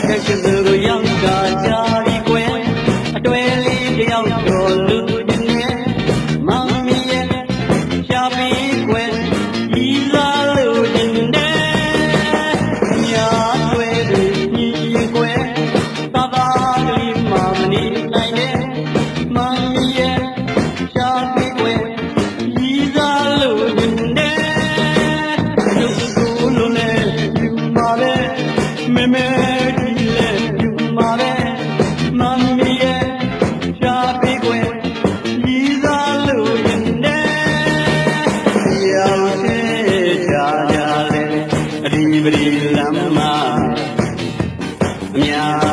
ကသူကိုရောက်ကကြာပြီးကွယ်အတွဲလေးတယောက်ကျော်လူချင်းနဲ့မမီရဲ့ရှာပြီးကွယ်ဤသားလူချင်းနဲ့ညာတွဲတွေညီကွယ်သာသာလေးမမနေနိုင်နဲ့မမီရဲ့ရှာပြီးကွယ်ဤသားလူချင်းနဲ့လူကိုလုံးနဲ့ယူပါလေမဲမဲပရိလမ်းမှာအများ